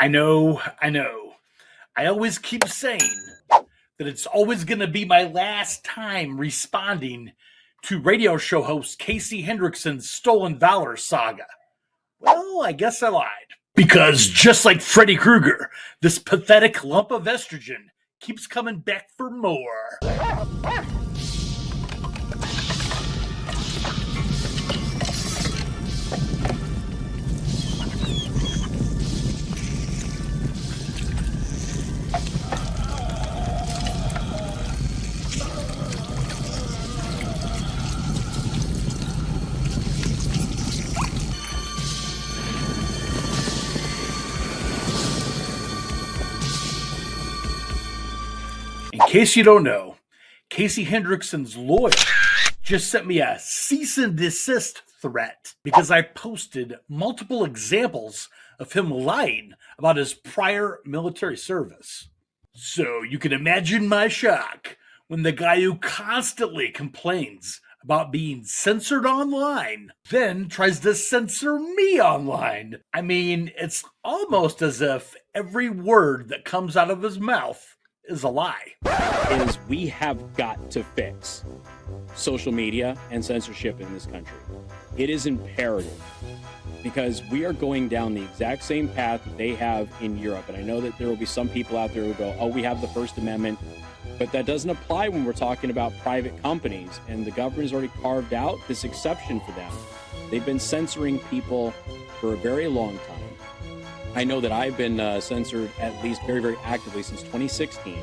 I know. I always keep saying that it's always going to be my last time responding to radio show host Casey Hendrickson's Stolen Valor saga. Well, I guess I lied. Because just like Freddy Krueger, this pathetic lump of estrogen keeps coming back for more. In case you don't know, Casey Hendrickson's lawyer just sent me a cease and desist threat because I posted multiple examples of him lying about his prior military service. So you can imagine my shock when the guy who constantly complains about being censored online then tries to censor me online. I mean, it's almost as if every word that comes out of his mouth is a lie. Is we have got to fix social media and censorship in this country. It is imperative because we are going down the exact same path that they have in Europe. And I know that there will be some people out there who go, oh, we have the First Amendment, but that doesn't apply when we're talking about private companies. And the government has already carved out this exception for them. They've been censoring people for a very long time. I know that I've been censored at least very, very actively since 2016.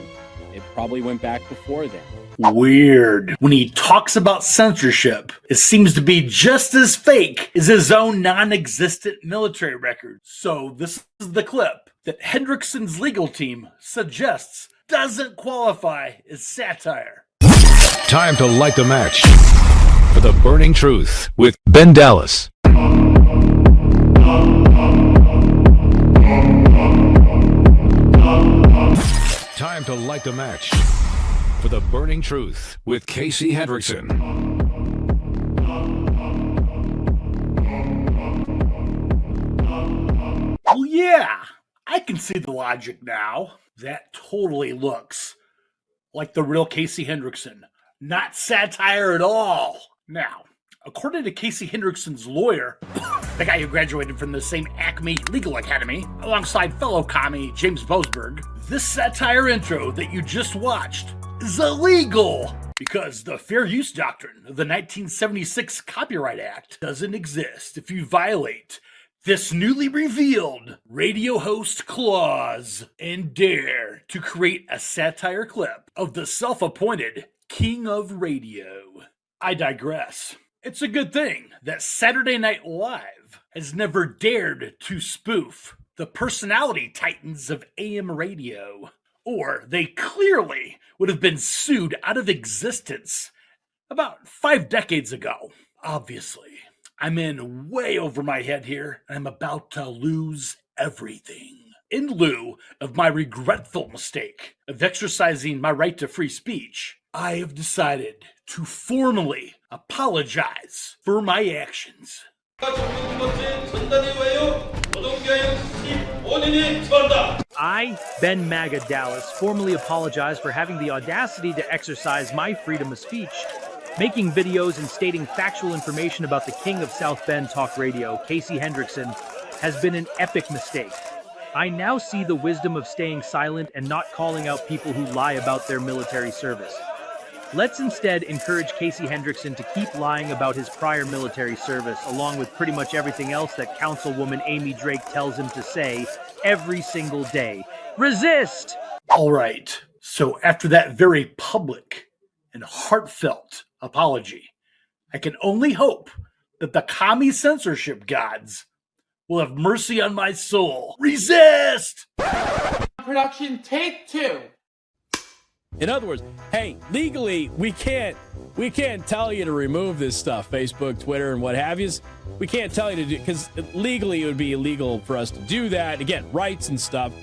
It probably went back before then. Weird. When he talks about censorship, it seems to be just as fake as his own non-existent military record. So this is the clip that Hendrickson's legal team suggests doesn't qualify as satire. Time to light the match for the burning truth with Ben Dallas. Time to light the match for the burning truth with Casey Hendrickson. Well, yeah, I can see the logic now. That totally looks like the real Casey Hendrickson. Not satire at all. Now, according to Casey Hendrickson's lawyer, the guy who graduated from the same Acme Legal Academy, alongside fellow commie James Boasberg, this satire intro that you just watched is illegal because the fair use doctrine of the 1976 Copyright Act doesn't exist if you violate this newly revealed radio host clause and dare to create a satire clip of the self-appointed king of radio. I digress. It's a good thing that Saturday Night Live has never dared to spoof the personality titans of AM radio, or they clearly would have been sued out of existence about 5 decades ago. Obviously, I'm in way over my head here, and I'm about to lose everything. In lieu of my regretful mistake of exercising my right to free speech, I have decided to formally apologize for my actions. I, Ben MAGA Dallas, formally apologize for having the audacity to exercise my freedom of speech. Making videos and stating factual information about the king of South Bend talk radio, Casey Hendrickson, has been an epic mistake. I now see the wisdom of staying silent and not calling out people who lie about their military service. Let's instead encourage Casey Hendrickson to keep lying about his prior military service, along with pretty much everything else that Councilwoman Amy Drake tells him to say every single day. Resist! All right, so after that very public and heartfelt apology, I can only hope that the commie censorship gods will have mercy on my soul. Resist! Production, take 2. In other words, hey, legally, we can't tell you to remove this stuff, Facebook, Twitter, and what have you. We can't tell you to do, because legally it would be illegal for us to do that. Again, rights and stuff.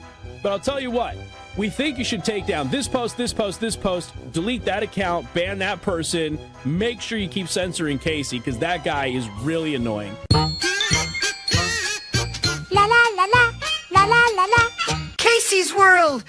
But I'll tell you what, we think you should take down this post, this post, this post, delete that account, ban that person, make sure you keep censoring Casey, because that guy is really annoying. La la la la, la la la la. Casey's World!